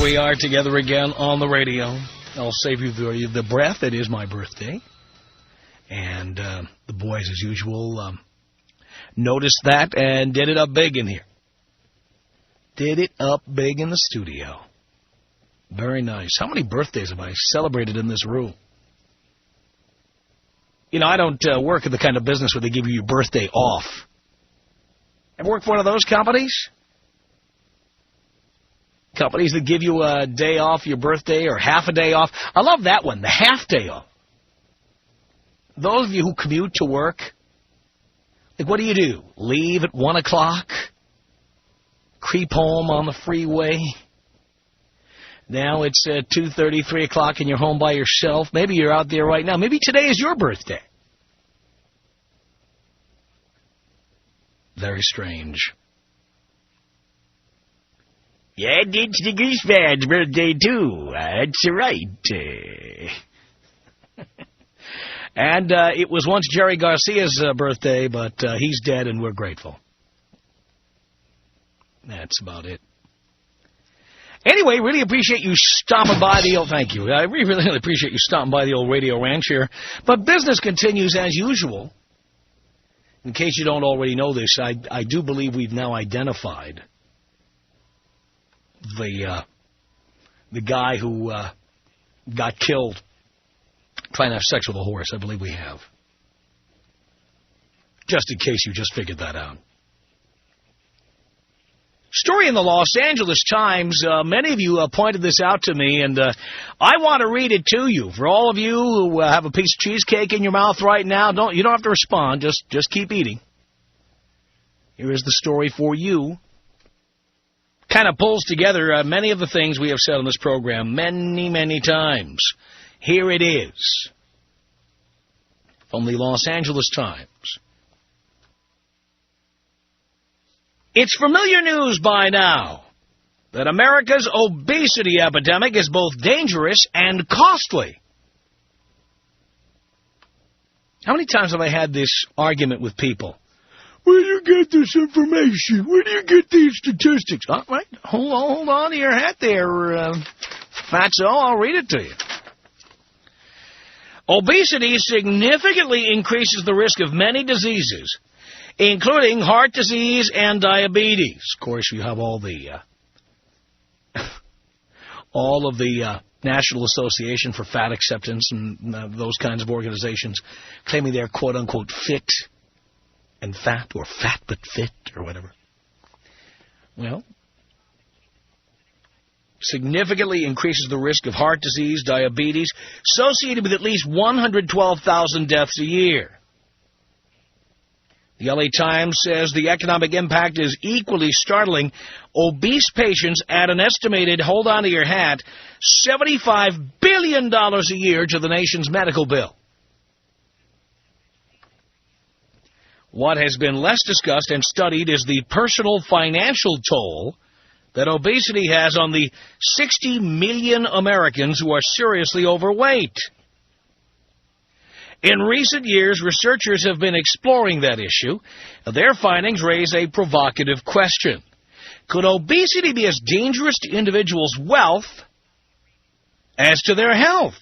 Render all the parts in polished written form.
here we are together again on the radio. I'll save you the breath. It is my birthday. And the boys, as usual, noticed that and did it up big in here. Did it up big in the studio. Very nice. How many birthdays have I celebrated in this room? You know, I don't work in the kind of business where they give you your birthday off. Ever worked for one of those companies? Companies that give you a day off your birthday or half a day off. I love that one, the half day off. Those of you who commute to work, like what do? Leave at 1 o'clock? Creep home on the freeway? Now it's 2:30, 3 o'clock, and you're home by yourself. Maybe you're out there right now. Maybe today is your birthday. Very strange. Yeah, it's the Gooseman's birthday, too. That's right. And it was once Jerry Garcia's birthday, but he's dead, and we're grateful. That's about it. Anyway, really appreciate you stopping by the old... Thank you. I really appreciate you stopping by the old Radio Ranch here. But business continues as usual. In case you don't already know this, I do believe we've now identified the guy who got killed trying to have sex with a horse. I believe we have. Just in case you just figured that out. Story in the Los Angeles Times. Many of you pointed this out to me, and I want to read it to you. For all of you who have a piece of cheesecake in your mouth right now, you don't have to respond. Just keep eating. Here is the story for you. Kind of pulls together many of the things we have said on this program many, many times. Here it is from the Los Angeles Times. It's familiar news by now that America's obesity epidemic is both dangerous and costly. How many times have I had this argument with people? Where do you get this information? Where do you get these statistics? All right, hold on to your hat there, Fatso. I'll read it to you. Obesity significantly increases the risk of many diseases, including heart disease and diabetes. Of course, you have all of the National Association for Fat Acceptance and those kinds of organizations claiming they're quote-unquote fit and fat, or fat but fit, or whatever. Well, significantly increases the risk of heart disease, diabetes, associated with at least 112,000 deaths a year. The LA Times says the economic impact is equally startling. Obese patients add an estimated, hold on to your hat, $75 billion a year to the nation's medical bill. What has been less discussed and studied is the personal financial toll that obesity has on the 60 million Americans who are seriously overweight. In recent years, researchers have been exploring that issue. Their findings raise a provocative question. Could obesity be as dangerous to individuals' wealth as to their health?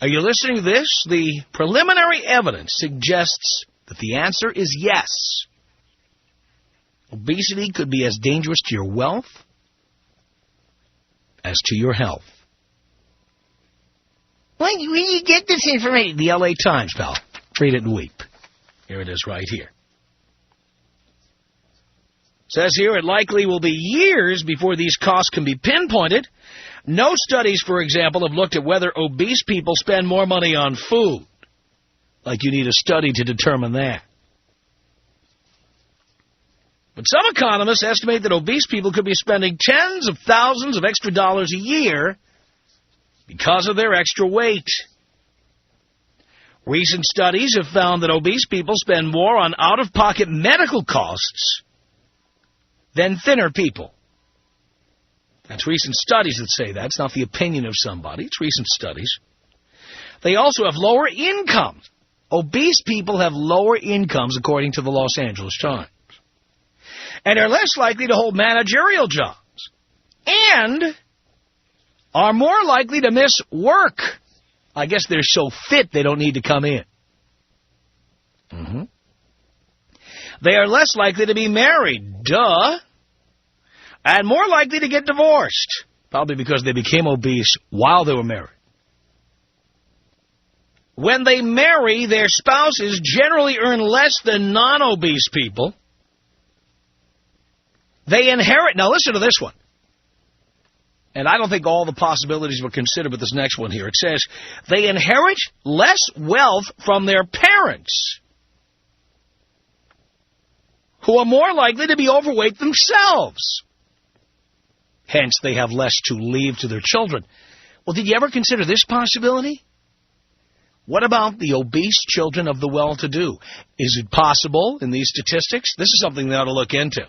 Are you listening to this? The preliminary evidence suggests that the answer is yes. Obesity could be as dangerous to your wealth as to your health. Where do you get this information? The LA Times, pal. Read it and weep. Here it is right here. Says here it likely will be years before these costs can be pinpointed. No studies, for example, have looked at whether obese people spend more money on food. Like you need a study to determine that. But some economists estimate that obese people could be spending tens of thousands of extra dollars a year because of their extra weight. Recent studies have found that obese people spend more on out-of-pocket medical costs than thinner people. That's recent studies that say that. It's not the opinion of somebody. It's recent studies. They also have lower incomes. Obese people have lower incomes, according to the Los Angeles Times, and are less likely to hold managerial jobs. and are more likely to miss work. I guess they're so fit they don't need to come in. They are less likely to be married, duh, and more likely to get divorced, probably because they became obese while they were married. When they marry, their spouses generally earn less than non-obese people. They inherit, now listen to this one, and I don't think all the possibilities were considered with this next one here. It says, they inherit less wealth from their parents, who are more likely to be overweight themselves. Hence, they have less to leave to their children. Well, did you ever consider this possibility? What about the obese children of the well-to-do? Is it possible in these statistics? This is something they ought to look into.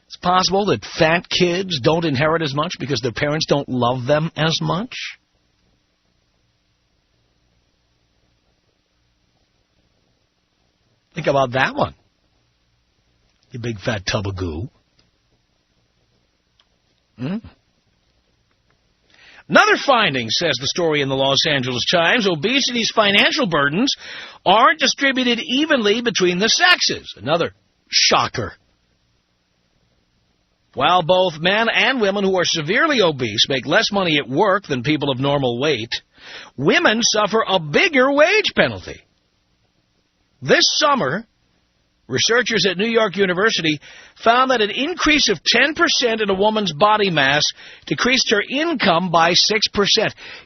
It's possible that fat kids don't inherit as much because their parents don't love them as much. Think about that one. You big fat tub of goo. Another finding, says the story in the Los Angeles Times, obesity's financial burdens aren't distributed evenly between the sexes. Another shocker. While both men and women who are severely obese make less money at work than people of normal weight, women suffer a bigger wage penalty. This summer, researchers at New York University found that an increase of 10% in a woman's body mass decreased her income by 6%.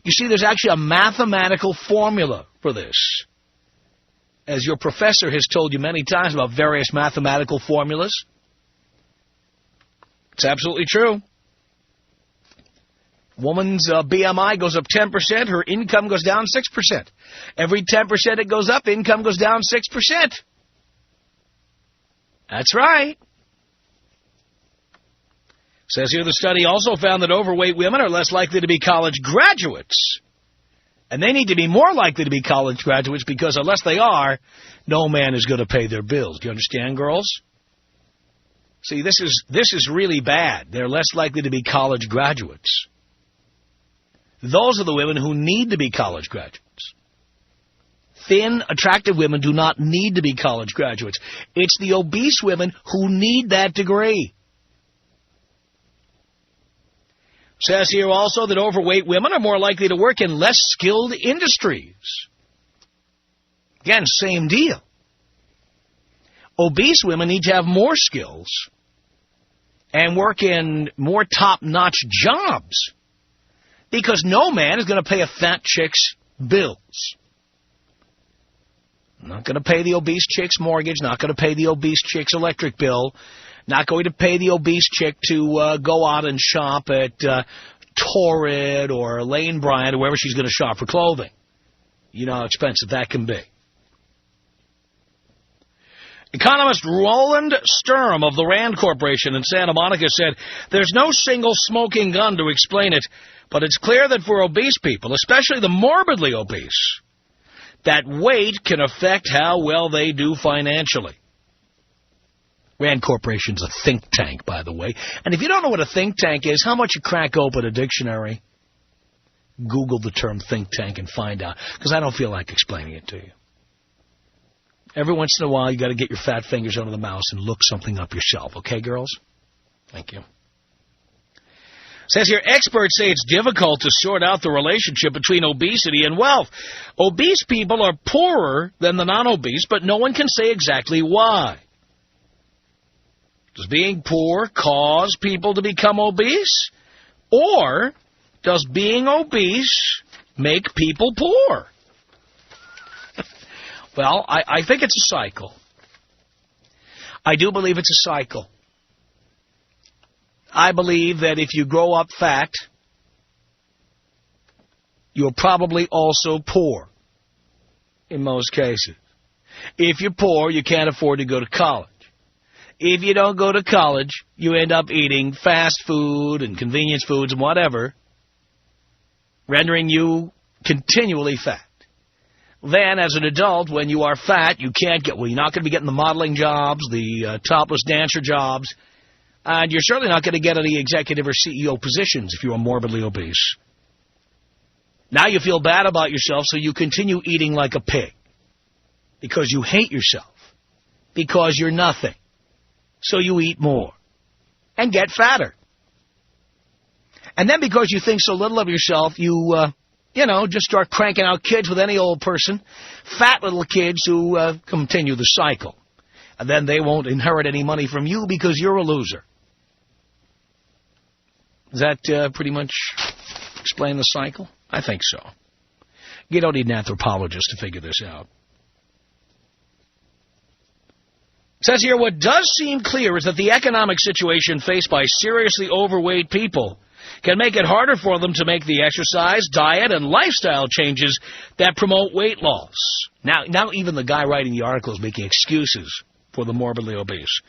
You see, there's actually a mathematical formula for this. As your professor has told you many times about various mathematical formulas. It's absolutely true. Woman's BMI goes up 10%, her income goes down 6%. Every 10% it goes up, income goes down 6%. That's right. Says here the study also found that overweight women are less likely to be college graduates. And they need to be more likely to be college graduates because unless they are, no man is going to pay their bills. Do you understand, girls? See, this is really bad. They're less likely to be college graduates. Those are the women who need to be college graduates. Thin, attractive women do not need to be college graduates. It's the obese women who need that degree. Says here also that overweight women are more likely to work in less skilled industries. Again, same deal. Obese women need to have more skills and work in more top-notch jobs because no man is going to pay a fat chick's bills. Not going to pay the obese chick's mortgage, not going to pay the obese chick's electric bill, not going to pay the obese chick to go out and shop at Torrid or Lane Bryant or wherever she's going to shop for clothing. You know how expensive that can be. Economist Roland Sturm of the Rand Corporation in Santa Monica said, there's no single smoking gun to explain it, but it's clear that for obese people, especially the morbidly obese, that weight can affect how well they do financially. Rand Corporation's a think tank, by the way. And if you don't know what a think tank is, how much you crack open a dictionary? Google the term think tank and find out, because I don't feel like explaining it to you. Every once in a while, you got to get your fat fingers under the mouse and look something up yourself. Okay, girls? Thank you. Says here, experts say it's difficult to sort out the relationship between obesity and wealth. Obese people are poorer than the non-obese, but no one can say exactly why. Does being poor cause people to become obese? Or does being obese make people poor? Well, I think it's a cycle. I do believe it's a cycle. I believe that if you grow up fat, you're probably also poor in most cases. If you're poor, you can't afford to go to college. If you don't go to college, you end up eating fast food and convenience foods and whatever, rendering you continually fat. Then, as an adult, when you are fat, you can't get, well, you're not going to be getting the modeling jobs, the topless dancer jobs. And you're certainly not going to get any executive or CEO positions if you are morbidly obese. Now you feel bad about yourself, so you continue eating like a pig. Because you hate yourself. Because you're nothing. So you eat more. And get fatter. And then because you think so little of yourself, you just start cranking out kids with any old person. Fat little kids who continue the cycle. And then they won't inherit any money from you because you're a loser. Does that pretty much explain the cycle? I think so. You don't need an anthropologist to figure this out. It says here, what does seem clear is that the economic situation faced by seriously overweight people can make it harder for them to make the exercise, diet, and lifestyle changes that promote weight loss. Now even the guy writing the article is making excuses for the morbidly obese.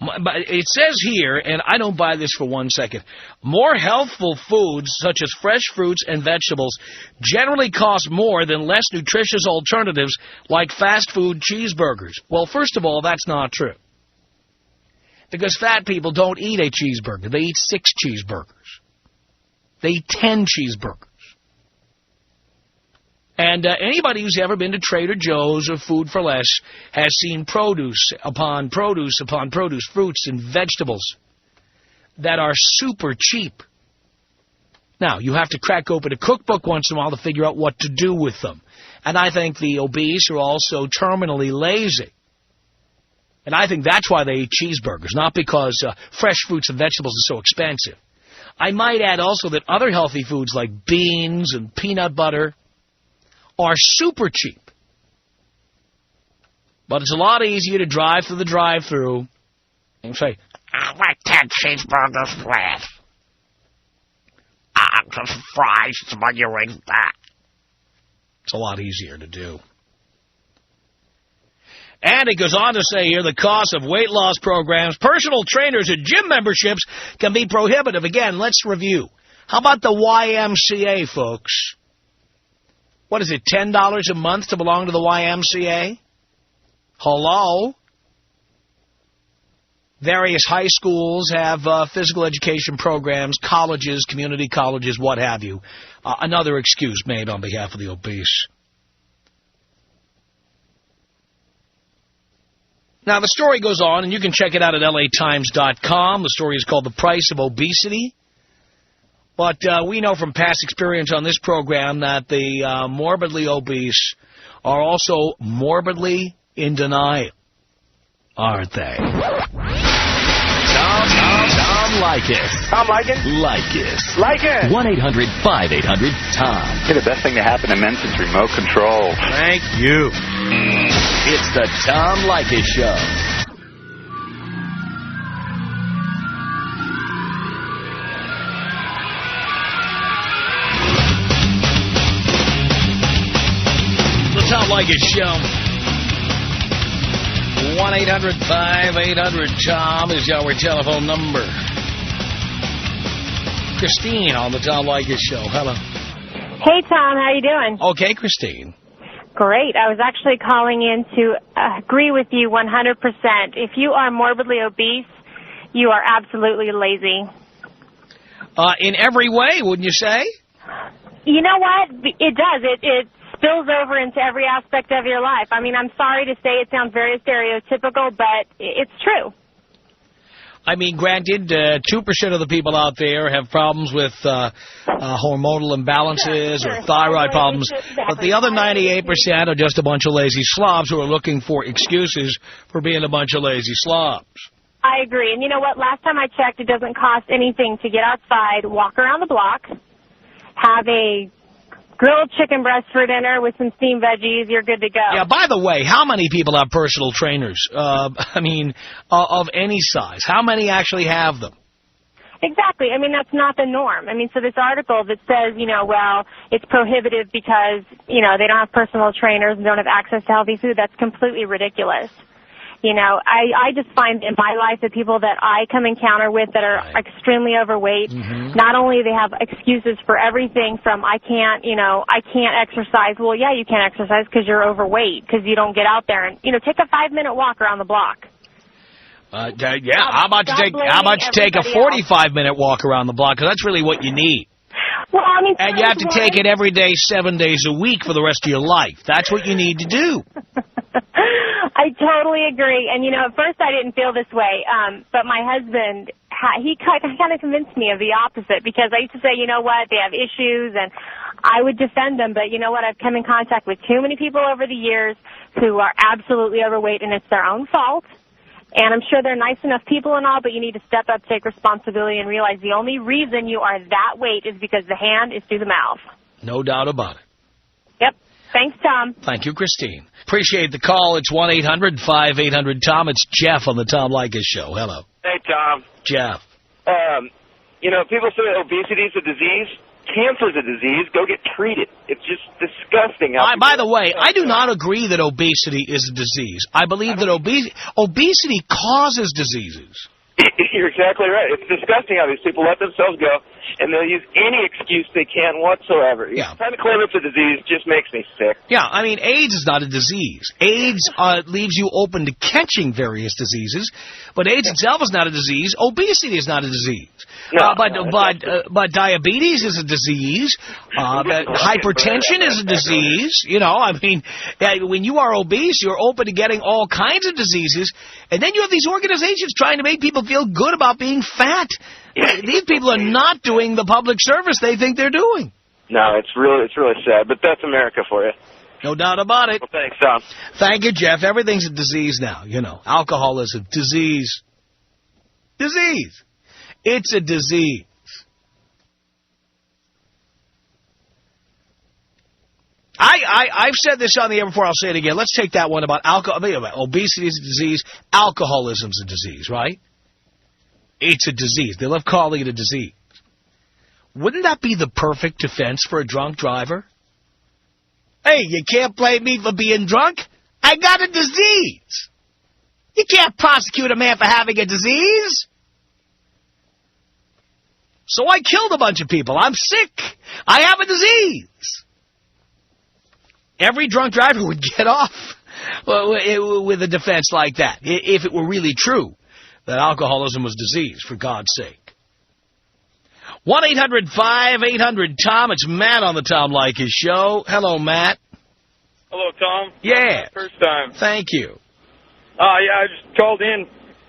But it says here, and I don't buy this for 1 second, more healthful foods such as fresh fruits and vegetables generally cost more than less nutritious alternatives like fast food cheeseburgers. Well, first of all, that's not true. Because fat people don't eat a cheeseburger. They eat 6 cheeseburgers. They eat 10 cheeseburgers. And anybody who's ever been to Trader Joe's or Food for Less has seen produce upon produce upon produce, fruits and vegetables that are super cheap. Now, you have to crack open a cookbook once in a while to figure out what to do with them. And I think the obese are also terminally lazy. And I think that's why they eat cheeseburgers, not because fresh fruits and vegetables are so expensive. I might add also that other healthy foods like beans and peanut butter are super cheap. But it's a lot easier to drive through the drive-thru and say, I like 10 cheeseburgers flat. Just fries, some onions, that. It's a lot easier to do. And it goes on to say here, the cost of weight loss programs, personal trainers, and gym memberships can be prohibitive. Again, let's review. How about the YMCA, folks? What is it, $10 a month to belong to the YMCA? Hello? Various high schools have physical education programs, colleges, community colleges, what have you. Another excuse made on behalf of the obese. Now, the story goes on, and you can check it out at LATimes.com. The story is called The Price of Obesity. But we know from past experience on this program that the morbidly obese are also morbidly in denial, aren't they? Tom Leykis. Tom Leykis? Leykis. Leykis. 1-800-5800-TOM. Hey, the best thing to happen to men is remote control. Thank you. It's the Tom Leykis Show. The Tom Leykis Show. 1-800-5800-TOM is our telephone number. Christine on the Tom Leykis Show. Hello. Hey, Tom. How you doing? Okay, Christine. Great. I was actually calling in to agree with you 100%. If you are morbidly obese, you are absolutely lazy. In every way, wouldn't you say? You know what? It does. It spills over into every aspect of your life. I mean, I'm sorry to say it sounds very stereotypical, but it's true. I mean, granted, 2% of the people out there have problems with hormonal imbalances or thyroid problems, but the other 98% are just a bunch of lazy slobs who are looking for excuses for being a bunch of lazy slobs. I agree. And you know what? Last time I checked, it doesn't cost anything to get outside, walk around the block, have a grilled chicken breast for dinner with some steamed veggies, you're good to go. Yeah, by the way, how many people have personal trainers? I mean, of any size. How many actually have them? Exactly. I mean, that's not the norm. I mean, so this article that says, well, it's prohibitive because, they don't have personal trainers and don't have access to healthy food, that's completely ridiculous. I just find in my life the people that I come encounter with that are extremely overweight, not only they have excuses for everything from I can't exercise. Well, yeah, you can't exercise because you're overweight, because you don't get out there and, take a 5-minute walk around the block. Yeah, how about you take a 45-minute walk around the block, because that's really what you need. Well, I mean, and you have to take it every day, 7 days a week for the rest of your life. That's what you need to do. I totally agree. And, at first I didn't feel this way, but my husband, he kind of convinced me of the opposite, because I used to say, you know what, they have issues, and I would defend them. But you know what, I've come in contact with too many people over the years who are absolutely overweight, and it's their own fault. And I'm sure they're nice enough people and all, but you need to step up, take responsibility, and realize the only reason you are that weight is because the hand is through the mouth. No doubt about it. Yep. Thanks, Tom. Thank you, Christine. Appreciate the call. It's 1-800-5800-TOM. It's Jeff on the Tom Leykis Show. Hello. Hey, Tom. Jeff. People say obesity is a disease. Cancer's a disease. Go get treated. It's just disgusting. By the way, I do not agree that obesity is a disease. I believe that obesity causes diseases. You're exactly right. It's disgusting how these people let themselves go, and they'll use any excuse they can whatsoever. Yeah. Trying to claim it's a disease just makes me sick. Yeah, I mean, AIDS is not a disease. AIDS leaves you open to catching various diseases, but AIDS itself is not a disease. Obesity is not a disease. But diabetes is a disease. Hypertension is a disease. When you are obese, you're open to getting all kinds of diseases. And then you have these organizations trying to make people feel good about being fat. These people are not doing the public service they think they're doing. No, it's really sad. But that's America for you. No doubt about it. Well, thanks, Tom. Thank you, Jeff. Everything's a disease now. Alcoholism, disease. Disease. It's a disease. I've said this on the air before. I'll say it again. Let's take that one about alcohol. Obesity is a disease. Alcoholism's a disease, right? It's a disease. They love calling it a disease. Wouldn't that be the perfect defense for a drunk driver? Hey, you can't blame me for being drunk. I got a disease. You can't prosecute a man for having a disease. So I killed a bunch of people. I'm sick. I have a disease. Every drunk driver would get off with a defense like that, if it were really true that alcoholism was disease, for God's sake. 1-800-5800-TOM. It's Matt on the Tom Leykis Show. Hello, Matt. Hello, Tom. Yeah. First time. Thank you. I just called in.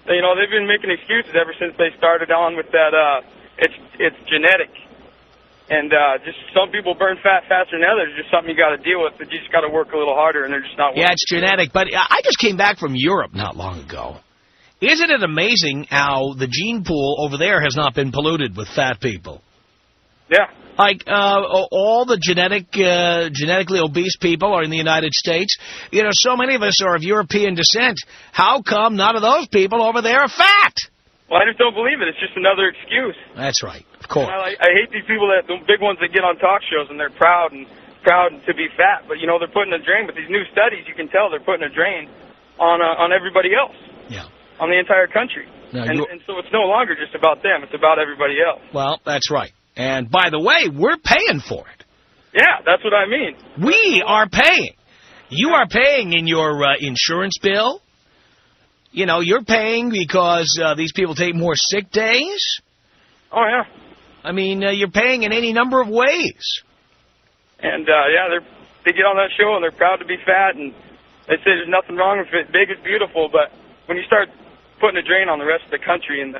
They've been making excuses ever since they started on with that, it's genetic. And just some people burn fat faster than others. It's just something you got to deal with. But you just got to work a little harder, and they're just not. Yeah, it's genetic. But I just came back from Europe not long ago. Isn't it amazing how the gene pool over there has not been polluted with fat people? Yeah. Like all the genetically obese people are in the United States. So many of us are of European descent. How come none of those people over there are fat? Well, I just don't believe it. It's just another excuse. That's right. Of course. I hate these people, the big ones that get on talk shows, and they're proud to be fat. But, they're putting a drain. But these new studies, you can tell they're putting a drain on everybody else. Yeah. On the entire country. Now, and so it's no longer just about them. It's about everybody else. Well, that's right. And, by the way, we're paying for it. Yeah, that's what I mean. We are paying. You are paying in your insurance bill. You're paying because these people take more sick days. Oh, yeah. I mean, you're paying in any number of ways. And, they get on that show and they're proud to be fat, and they say there's nothing wrong with it. Big is beautiful, but when you start putting a drain on the rest of the country and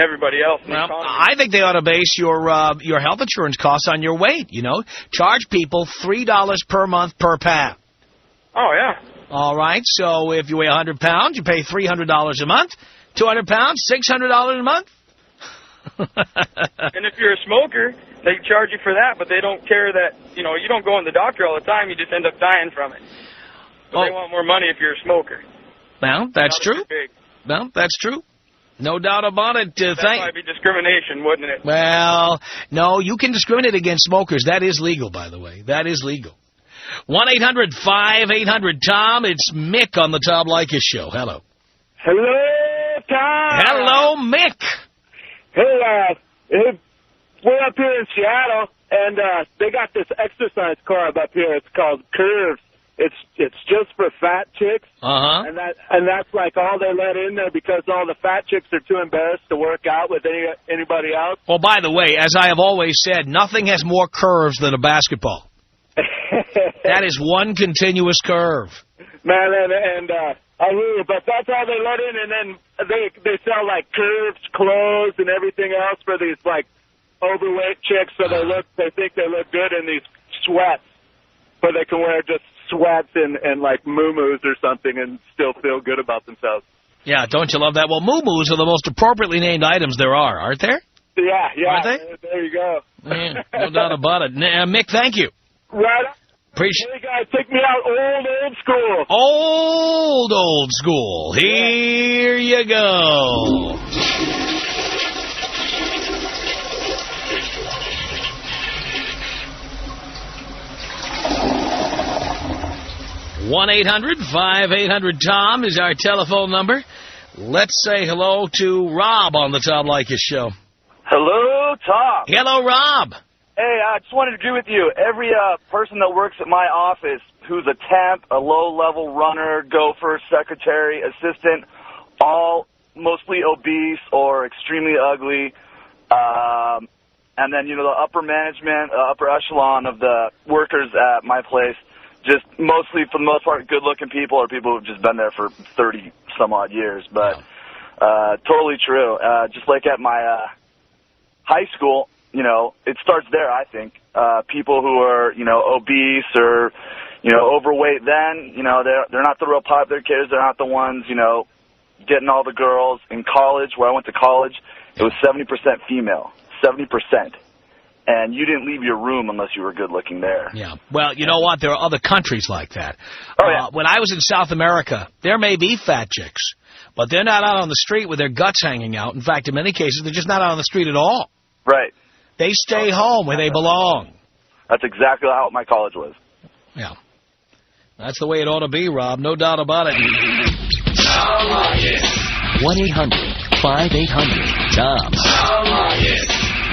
everybody else. Well, I think they ought to base your health insurance costs on your weight, Charge people $3 per month per pound. Oh, yeah. All right, so if you weigh 100 pounds, you pay $300 a month. 200 pounds, $600 a month. And if you're a smoker, they charge you for that, but they don't care that, you don't go in the doctor all the time. You just end up dying from it. But they want more money if you're a smoker. Well, that's true. Well, that's true. No doubt about it. That might be discrimination, wouldn't it? Well, no, you can discriminate against smokers. That is legal, by the way. That is legal. 1-800-5800-TOM. It's Mick on the Tom Leykis Show. Hello. Hello, Tom. Hello, Mick. Hey, we're up here in Seattle, and they got this exercise club up here. It's called Curves. it's just for fat chicks. Uh-huh. And that's like all they let in there because all the fat chicks are too embarrassed to work out with anybody else. Well, by the way, as I have always said, nothing has more curves than a basketball. That is one continuous curve. Man, I really, but that's all they let in, and then they sell like curved clothes and everything else for these like overweight chicks, so they think they look good in these sweats, but they can wear just sweats and like moo-moos or something and still feel good about themselves. Yeah, don't you love that? Well, moo-moos are the most appropriately named items there are, aren't there? Yeah. Aren't they? There you go. Yeah, no doubt about it. Mick, thank you. Right. Appreciate. Hey guys, take me out old school. Old school. Here you go. 1-800-5800-TOM is our telephone number. Let's say hello to Rob on the Tom Leykis Show. Hello, Tom. Hello, Rob. Hey, I just wanted to agree with you. Every person that works at my office who's a temp, a low-level runner, gopher, secretary, assistant, all mostly obese or extremely ugly, and then, you know, the upper management, upper echelon of the workers at my place, just mostly, for the most part, good-looking people or people who've just been there for 30-some-odd years. But totally true. Just like at my high school, you know, it starts there, I think. People who are, you know, obese or, you know, overweight then, you know, they're not the real popular kids. They're not the ones, you know, getting all the girls. In college, where I went to college, it was 70% female, 70%. And you didn't leave your room unless you were good-looking there. Yeah. Well, you know what? There are other countries like that. Oh, yeah. When I was in South America, there may be fat chicks, but they're not out on the street with their guts hanging out. In fact, in many cases, they're just not out on the street at all. Right. They stay home where they belong. That's exactly how my college was. Yeah. That's the way it ought to be, Rob. No doubt about it. 1-800-5800-TOM.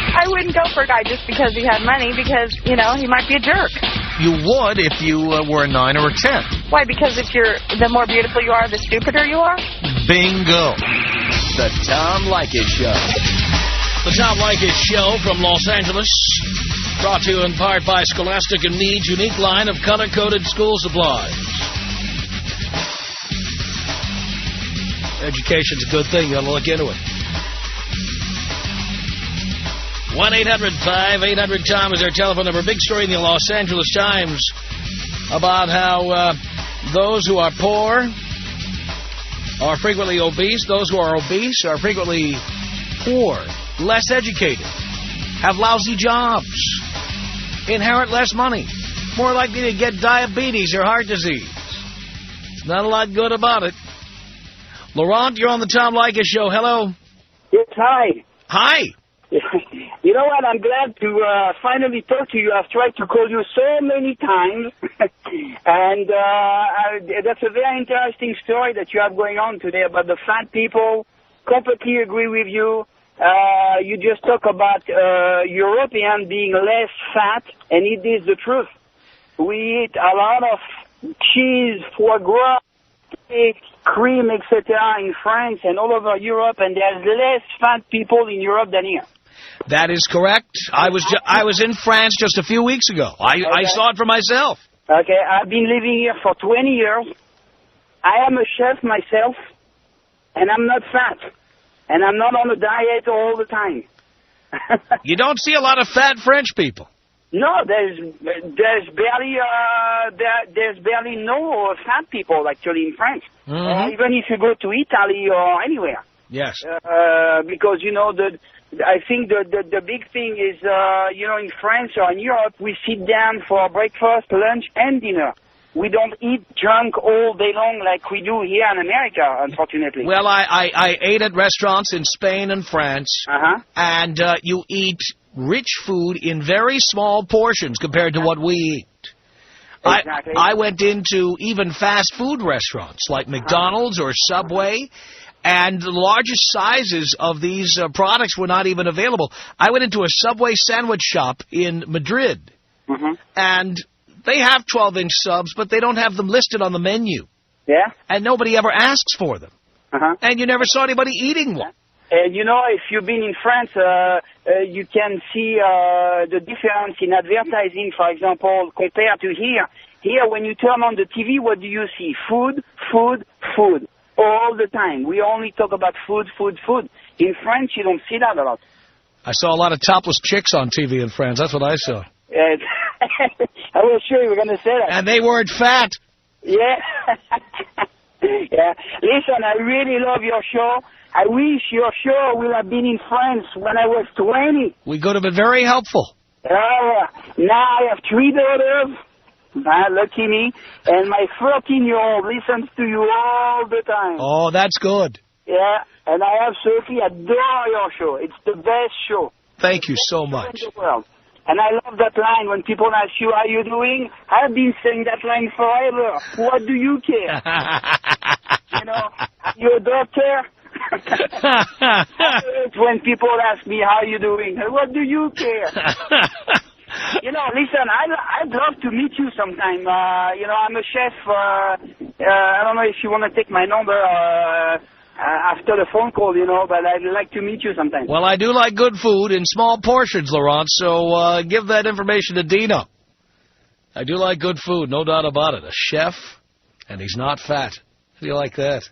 I wouldn't go for a guy just because he had money, because, you know, he might be a jerk. You would if you were a 9 or a 10. Why? Because the more beautiful you are, the stupider you are? Bingo. The Tom Leykis Show. The Tom Leykis Show from Los Angeles, brought to you in part by Scholastic and Mead's unique line of color-coded school supplies. Education's a good thing. You ought to look into it. 1-800-5800-TOM is our telephone number. Big story in the Los Angeles Times about how those who are poor are frequently obese. Those who are obese are frequently poor, less educated, have lousy jobs, inherit less money, more likely to get diabetes or heart disease. It's not a lot good about it. Laurent, you're on the Tom Leykis Show. Hello. Yes, hi. Hi. You know what? I'm glad to finally talk to you. I've tried to call you so many times. And that's a very interesting story that you have going on today about the fat people. Completely agree with you. You just talk about European being less fat, and it is the truth. We eat a lot of cheese, foie gras, cream, etc. in France and all over Europe, and there's less fat people in Europe than here. That is correct. I was in France just a few weeks ago. I saw it for myself. Okay, I've been living here for 20 years. I am a chef myself, and I'm not fat. And I'm not on a diet all the time. You don't see a lot of fat French people. No, there's barely no fat people actually in France. Mm-hmm. Even if you go to Italy or anywhere. Yes. Because you know I think the big thing is you know, in France or in Europe we sit down for breakfast, lunch, and dinner. We don't eat junk all day long like we do here in America, unfortunately. Well, I ate at restaurants in Spain and France, and you eat rich food in very small portions compared to what we eat. Exactly. I went into even fast food restaurants like McDonald's or Subway, and the largest sizes of these products were not even available. I went into a Subway sandwich shop in Madrid, and they have 12-inch subs, but they don't have them listed on the menu. Yeah? And nobody ever asks for them. Uh-huh. And you never saw anybody eating one. And you know, if you've been in France, you can see the difference in advertising, for example, compared to here. Here, when you turn on the TV, what do you see? Food, food, food. All the time. We only talk about food, food, food. In France, you don't see that a lot. I saw a lot of topless chicks on TV in France. That's what I saw. I was sure you were going to say that. And they weren't fat. Yeah. Yeah. Listen, I really love your show. I wish your show would have been in France when I was 20. We could have been very helpful. Now I have 3 daughters. Lucky me. And my 13-year-old listens to you all the time. Oh, that's good. Yeah, and I absolutely adore your show. It's the best show. Thank you so much. In the world. And I love that line when people ask you, how you doing? I've been saying that line forever. What do you care? You know, are you a doctor? When people ask me, how you doing? What do you care? You know, listen, I'd love to meet you sometime. You know, I'm a chef. I don't know if you want to take my number after the phone call, you know, but I'd like to meet you sometime. Well, I do like good food in small portions, Laurent, so give that information to Dino. I do like good food, no doubt about it. A chef, and he's not fat. How do you like that?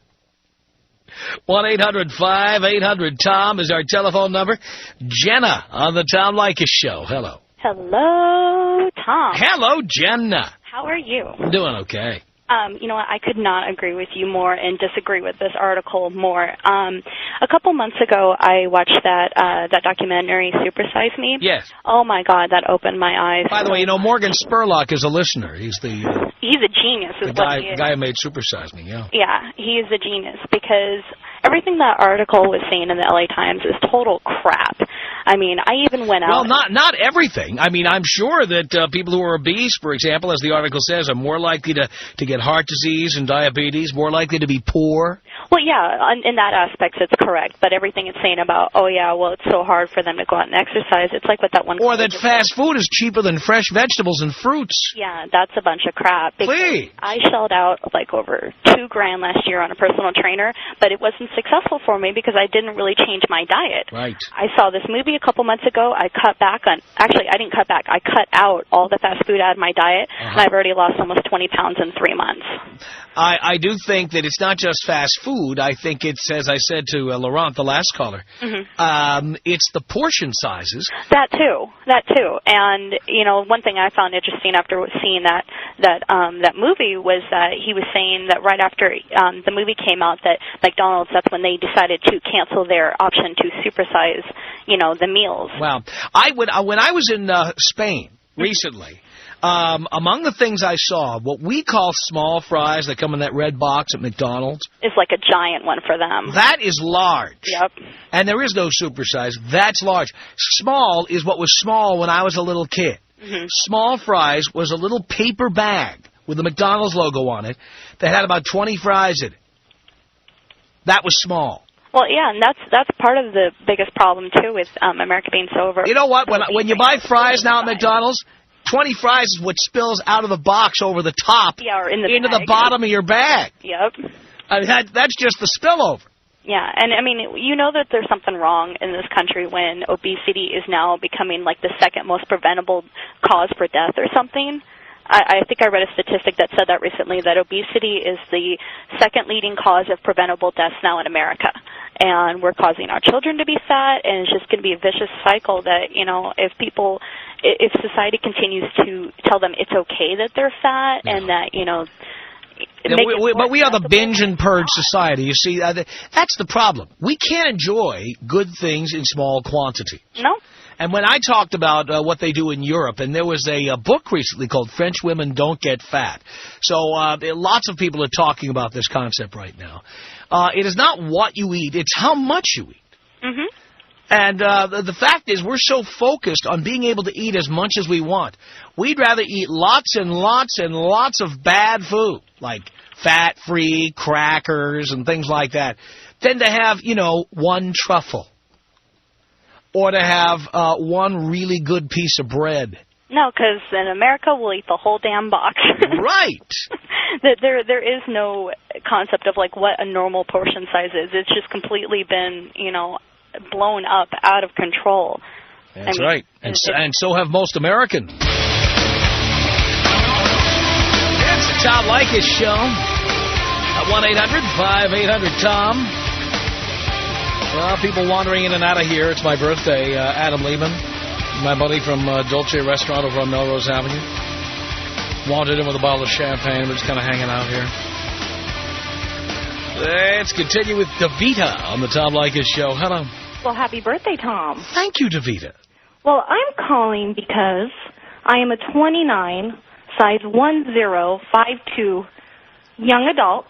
1-800-5800-TOM is our telephone number. Jenna on the Tom Leykis Show. Hello. Hello, Tom. Hello, Jenna. How are you? I'm doing okay. You know what? I could not agree with you more and disagree with this article more. A couple months ago, I watched that documentary, Super Size Me. Yes. Oh, my God, that opened my eyes. By the way, you know, Morgan Spurlock is a listener. He's the... He's a genius. The guy who made Super Size Me, yeah. Yeah, he is a genius because everything that article was saying in the LA Times is total crap. I mean, I even went out... Well, not everything. I mean, I'm sure that people who are obese, for example, as the article says, are more likely to get heart disease and diabetes, more likely to be poor. Well, yeah, in that aspect, it's correct. But everything it's saying about, oh, yeah, well, it's so hard for them to go out and exercise, it's like what that one... Or that fast food is cheaper than fresh vegetables and fruits. Yeah, that's a bunch of crap. Please. I shelled out like over $2,000 last year on a personal trainer, but it wasn't successful for me because I didn't really change my diet. Right. I saw this movie a couple months ago. I cut back on... Actually, I didn't cut back. I cut out all the fast food out of my diet, and I've already lost almost 20 pounds in 3 months. I do think that it's not just fast food. I think it's, as I said to Laurent, the last caller, it's the portion sizes. That too. And, you know, one thing I found interesting after seeing that movie was that he was saying that right after the movie came out that McDonald's, that's when they decided to cancel their option to supersize, you know, the meals. Wow. When I was in Spain recently, among the things I saw, what we call small fries that come in that red box at McDonald's. It's like a giant one for them. That is large. Yep. And there is no supersize. That's large. Small is what was small when I was a little kid. Small fries was a little paper bag with the McDonald's logo on it that had about 20 fries in it. That was small. Well, yeah, and that's part of the biggest problem, too, with America being so over... You know what? When you buy fries now at McDonald's, 20 fries is what spills out of the box over the top or into the bottom of your bag. Yep. I mean, that's just the spillover. Yeah, and I mean, you know that there's something wrong in this country when obesity is now becoming like the second most preventable cause for death or something. I think I read a statistic that said that recently, that obesity is the second leading cause of preventable deaths now in America. And we're causing our children to be fat, and it's just going to be a vicious cycle that, you know, if society continues to tell them it's okay that they're fat and that, you know... But we are the binge and purge society. You see, that's the problem. We can't enjoy good things in small quantity. No. And when I talked about what they do in Europe, and there was a book recently called French Women Don't Get Fat. So lots of people are talking about this concept right now. It is not what you eat, it's how much you eat. Mm-hmm. And the fact is, we're so focused on being able to eat as much as we want. We'd rather eat lots and lots and lots of bad food, like fat-free crackers and things like that, than to have, you know, one truffle. Or to have one really good piece of bread. No, because in America, we'll eat the whole damn box. Right. There is no concept of, like, what a normal portion size is. It's just completely been, blown up out of control. That's right. And so have most Americans. It's the Tom Leykis Show. At 1-800-5800-TOM. Well, people wandering in and out of here. It's my birthday. Adam Lehman, my buddy from Dolce Restaurant over on Melrose Avenue. Wandered in with a bottle of champagne. We're just kind of hanging out here. Let's continue with Davita on the Tom Leykis Show. Hello. Well, happy birthday, Tom. Thank you, Davita. Well, I'm calling because I am a 29, size 1052 young adult,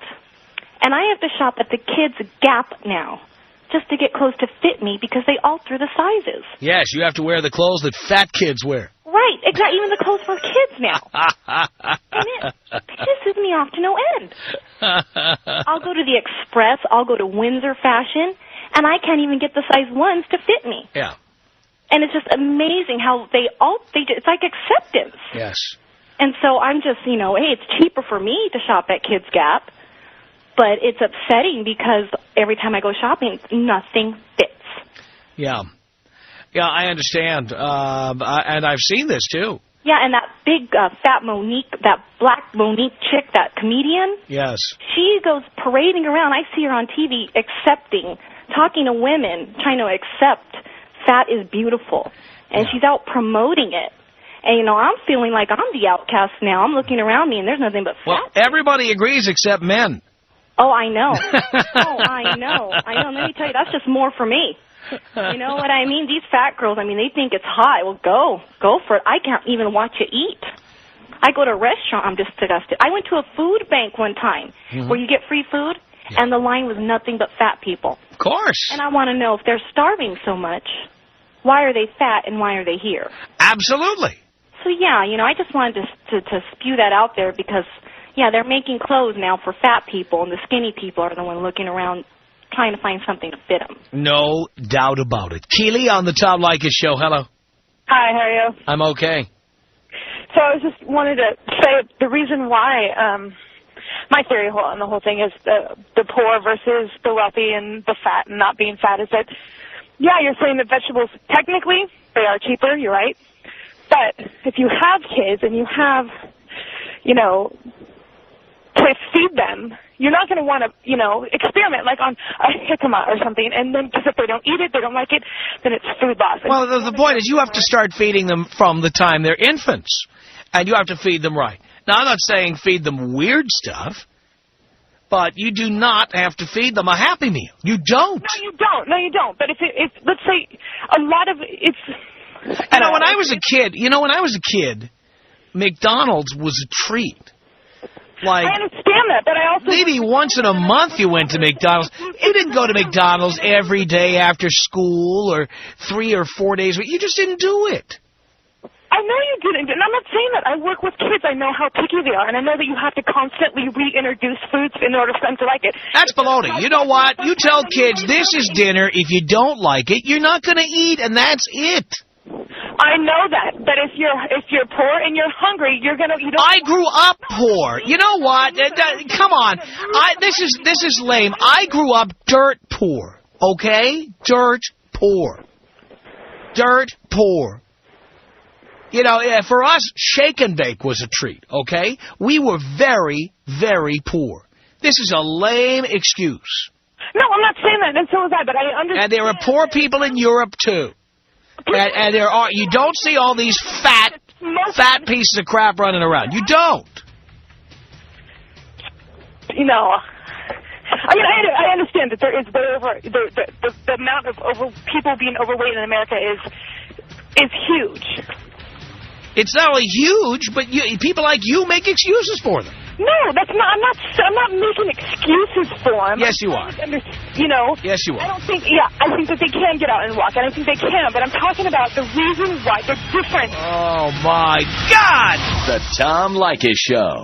and I have to shop at the Kids Gap now just to get clothes to fit me because they alter the sizes. Yes, you have to wear the clothes that fat kids wear. Right, exactly. Even the clothes for kids now. And it pisses me off to no end. I'll go to the Express, I'll go to Windsor Fashion, and I can't even get the size ones to fit me. Yeah. And it's just amazing how it's like acceptance. Yes. And so I'm just, hey, it's cheaper for me to shop at Kids Gap, but it's upsetting because every time I go shopping, nothing fits. Yeah. Yeah, I understand. And I've seen this, too. Yeah, and that big fat Monique, that black Monique chick, that comedian. Yes. She goes parading around. I see her on TV talking to women, trying to accept fat is beautiful. And she's out promoting it. And, I'm feeling like I'm the outcast now. I'm looking around me, and there's nothing but fat. Well, everybody agrees except men. Oh, I know. I know. Let me tell you, that's just more for me. You know what I mean? These fat girls, they think it's hot. Well, go for it. I can't even watch you eat. I go to a restaurant, I'm disgusted. I went to a food bank one time where you get free food, and the line was nothing but fat people. Of course. And I want to know, if they're starving so much, why are they fat and why are they here? Absolutely. So, yeah, I just wanted to spew that out there because, they're making clothes now for fat people, and the skinny people are the ones looking around trying to find something to fit them. No doubt about it. Keely on the Tom Leykis Show. Hello. Hi, how are you? I'm okay. So I just wanted to say the reason why my theory on the whole thing is the poor versus the wealthy and the fat and not being fat is that, you're saying that vegetables, technically, they are cheaper, you're right. But if you have kids and you have, to feed them, you're not going to want to, experiment like on a jicama or something. And then because if they don't eat it, they don't like it, then it's food loss. Well, the point is you have to start feeding them from the time they're infants. And you have to feed them right. Now, I'm not saying feed them weird stuff, but you do not have to feed them a Happy Meal. You don't. No, you don't. But if let's say a lot of it's... when I was a kid, McDonald's was a treat. Like, I understand that, but I also... Maybe once in a month you went to McDonald's. You didn't go to McDonald's every day after school or 3 or 4 days. You just didn't do it. I know you didn't, and I'm not saying that. I work with kids. I know how picky they are, and I know that you have to constantly reintroduce foods in order for them to like it. That's baloney. You know what? You tell kids this is dinner. If you don't like it, you're not going to eat, and that's it. I know that, but if you're poor and you're hungry, you don't. I grew up poor. You know what? Come on. This is lame. I grew up dirt poor. Okay? Dirt poor. Dirt poor. For us, shake and bake was a treat. Okay? We were very, very poor. This is a lame excuse. No, I'm not saying that, and so is I. But I understand. And there are poor people in Europe too. And you don't see all these fat pieces of crap running around. You don't. I understand that there is the amount of people being overweight in America is huge. It's not only huge, but people like you make excuses for them. No, that's not. I'm not making excuses for them. Yes, you are. Yes, you are. I don't think. Yeah, I think that they can get out and walk, and I think they can. But I'm talking about the reason why they're different. Oh my God! The Tom Leykis Show.